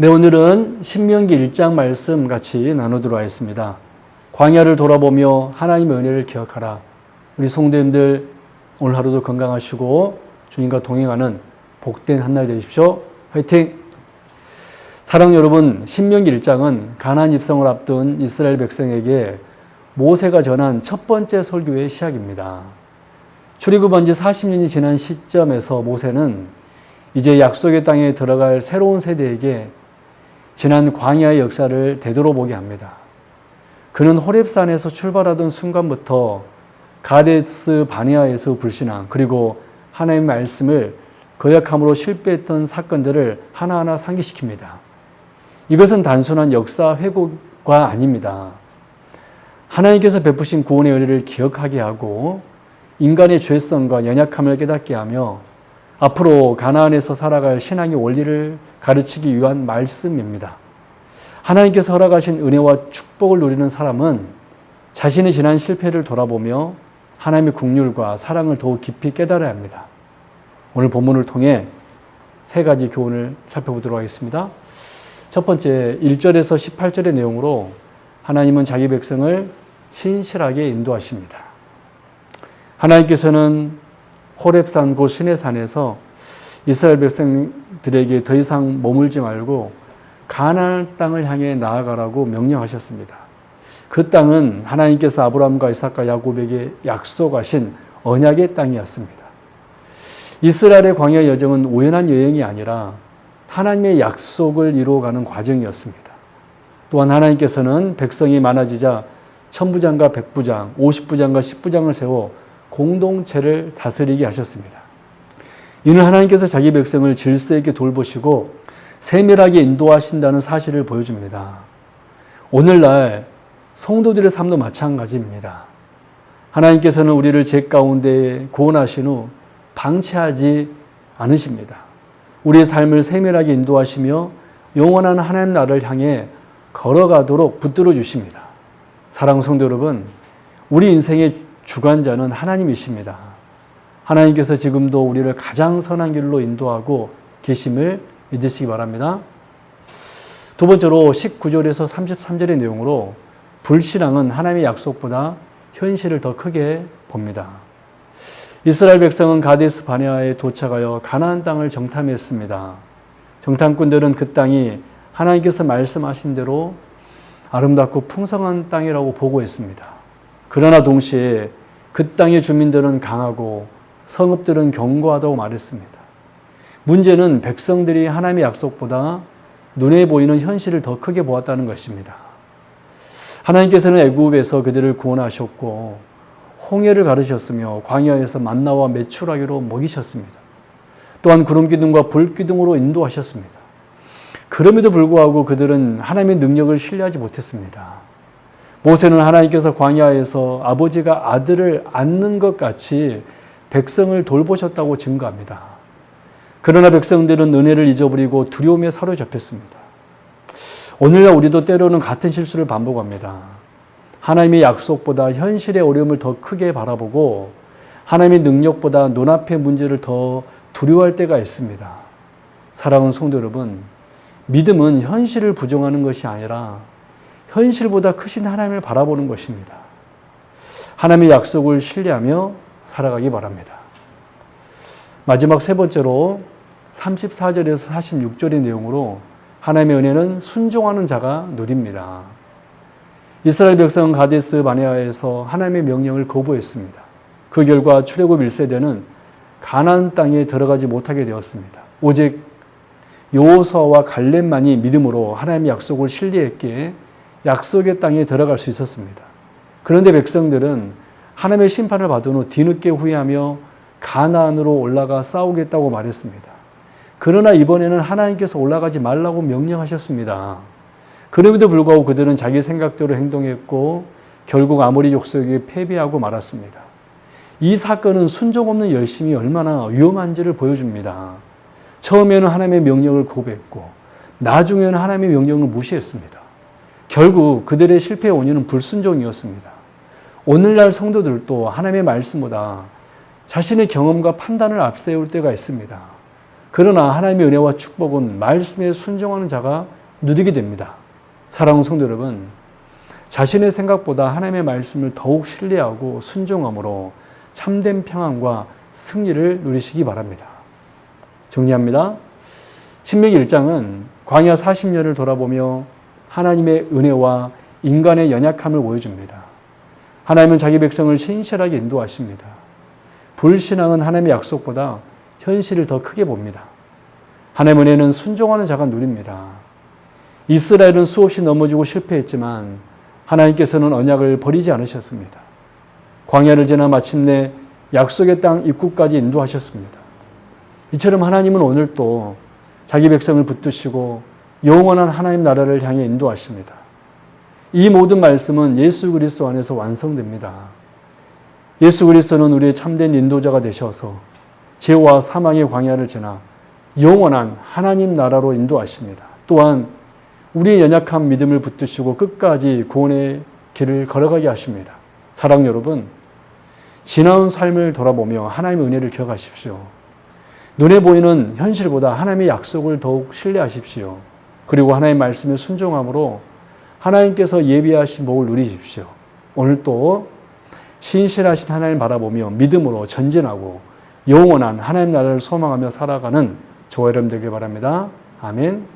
네, 오늘은 신명기 1장 말씀 같이 나누도록 하겠습니다. 광야를 돌아보며 하나님의 은혜를 기억하라. 우리 성도님들 오늘 하루도 건강하시고 주님과 동행하는 복된 한날 되십시오. 화이팅! 사랑 여러분, 신명기 1장은 가나안 입성을 앞둔 이스라엘 백성에게 모세가 전한 첫 번째 설교의 시작입니다. 출애굽한 지 40년이 지난 시점에서 모세는 이제 약속의 땅에 들어갈 새로운 세대에게 지난 광야의 역사를 되돌아보게 합니다. 그는 호렙산에서 출발하던 순간부터 가데스 바네아에서 불신앙, 그리고 하나님의 말씀을 거역함으로 실패했던 사건들을 하나하나 상기시킵니다. 이것은 단순한 역사 회고가 아닙니다. 하나님께서 베푸신 구원의 은혜를 기억하게 하고 인간의 죄성과 연약함을 깨닫게 하며 앞으로 가나안에서 살아갈 신앙의 원리를 가르치기 위한 말씀입니다. 하나님께서 허락하신 은혜와 축복을 누리는 사람은 자신의 지난 실패를 돌아보며 하나님의 긍휼과 사랑을 더욱 깊이 깨달아야 합니다. 오늘 본문을 통해 세 가지 교훈을 살펴보도록 하겠습니다. 첫 번째, 1절에서 18절의 내용으로 하나님은 자기 백성을 신실하게 인도하십니다. 하나님께서는 호렙산 곧 시내산에서 이스라엘 백성들에게 더 이상 머물지 말고 가나안 땅을 향해 나아가라고 명령하셨습니다. 그 땅은 하나님께서 아브라함과 이삭과 야곱에게 약속하신 언약의 땅이었습니다. 이스라엘의 광야 여정은 우연한 여행이 아니라 하나님의 약속을 이루어가는 과정이었습니다. 또한 하나님께서는 백성이 많아지자 천부장과 백부장, 50부장과 10부장을 세워 공동체를 다스리게 하셨습니다. 이는 하나님께서 자기 백성을 질서 있게 돌보시고 세밀하게 인도하신다는 사실을 보여줍니다. 오늘날 성도들의 삶도 마찬가지입니다. 하나님께서는 우리를 죄 가운데 구원하신 후 방치하지 않으십니다. 우리의 삶을 세밀하게 인도하시며 영원한 하나님 나라를 향해 걸어가도록 붙들어 주십니다. 사랑하는 성도 여러분, 우리 인생의 주관자는 하나님이십니다. 하나님께서 지금도 우리를 가장 선한 길로 인도하고 계심을 믿으시기 바랍니다. 두 번째로 19절에서 33절의 내용으로 불신앙은 하나님의 약속보다 현실을 더 크게 봅니다. 이스라엘 백성은 가데스 바네아에 도착하여 가나안 땅을 정탐했습니다. 정탐꾼들은 그 땅이 하나님께서 말씀하신 대로 아름답고 풍성한 땅이라고 보고했습니다. 그러나 동시에 그 땅의 주민들은 강하고 성읍들은 견고하다고 말했습니다. 문제는 백성들이 하나님의 약속보다 눈에 보이는 현실을 더 크게 보았다는 것입니다. 하나님께서는 애굽에서 그들을 구원하셨고 홍해를 가르셨으며 광야에서 만나와 메추라기로 먹이셨습니다. 또한 구름 기둥과 불 기둥으로 인도하셨습니다. 그럼에도 불구하고 그들은 하나님의 능력을 신뢰하지 못했습니다. 모세는 하나님께서 광야에서 아버지가 아들을 안는 것 같이 백성을 돌보셨다고 증거합니다. 그러나 백성들은 은혜를 잊어버리고 두려움에 사로잡혔습니다. 오늘날 우리도 때로는 같은 실수를 반복합니다. 하나님의 약속보다 현실의 어려움을 더 크게 바라보고 하나님의 능력보다 눈앞의 문제를 더 두려워할 때가 있습니다. 사랑하는 성도 여러분, 믿음은 현실을 부정하는 것이 아니라 현실보다 크신 하나님을 바라보는 것입니다. 하나님의 약속을 신뢰하며 살아가기 바랍니다. 마지막 세 번째로 34절에서 46절의 내용으로 하나님의 은혜는 순종하는 자가 누립니다. 이스라엘 백성은 가데스 바네아에서 하나님의 명령을 거부했습니다. 그 결과 출애굽 1세대는 가나안 땅에 들어가지 못하게 되었습니다. 오직 여호수아와 갈렙만이 믿음으로 하나님의 약속을 신뢰했기에 약속의 땅에 들어갈 수 있었습니다. 그런데 백성들은 하나님의 심판을 받은 후 뒤늦게 후회하며 가나안으로 올라가 싸우겠다고 말했습니다. 그러나 이번에는 하나님께서 올라가지 말라고 명령하셨습니다. 그럼에도 불구하고 그들은 자기 생각대로 행동했고 결국 아모리 족속에게 패배하고 말았습니다. 이 사건은 순종 없는 열심이 얼마나 위험한지를 보여줍니다. 처음에는 하나님의 명령을 거부했고 나중에는 하나님의 명령을 무시했습니다. 결국 그들의 실패의 원인은 불순종이었습니다. 오늘날 성도들도 하나님의 말씀보다 자신의 경험과 판단을 앞세울 때가 있습니다. 그러나 하나님의 은혜와 축복은 말씀에 순종하는 자가 누리게 됩니다. 사랑하는 성도 여러분, 자신의 생각보다 하나님의 말씀을 더욱 신뢰하고 순종함으로 참된 평안과 승리를 누리시기 바랍니다. 정리합니다. 신명기 1장은 광야 40년을 돌아보며 하나님의 은혜와 인간의 연약함을 보여줍니다. 하나님은 자기 백성을 신실하게 인도하십니다. 불신앙은 하나님의 약속보다 현실을 더 크게 봅니다. 하나님의 은혜는 순종하는 자가 누립니다. 이스라엘은 수없이 넘어지고 실패했지만 하나님께서는 언약을 버리지 않으셨습니다. 광야를 지나 마침내 약속의 땅 입구까지 인도하셨습니다. 이처럼 하나님은 오늘 또 자기 백성을 붙드시고 영원한 하나님 나라를 향해 인도하십니다. 이 모든 말씀은 예수 그리스도 안에서 완성됩니다. 예수 그리스도는 우리의 참된 인도자가 되셔서 죄와 사망의 광야를 지나 영원한 하나님 나라로 인도하십니다. 또한 우리의 연약한 믿음을 붙드시고 끝까지 구원의 길을 걸어가게 하십니다. 사랑 여러분, 지나온 삶을 돌아보며 하나님의 은혜를 기억하십시오. 눈에 보이는 현실보다 하나님의 약속을 더욱 신뢰하십시오. 그리고 하나님의 말씀에 순종함으로 하나님께서 예비하신 복을 누리십시오. 오늘 또 신실하신 하나님 바라보며 믿음으로 전진하고 영원한 하나님 나라를 소망하며 살아가는 저와 여러분 되길 바랍니다. 아멘.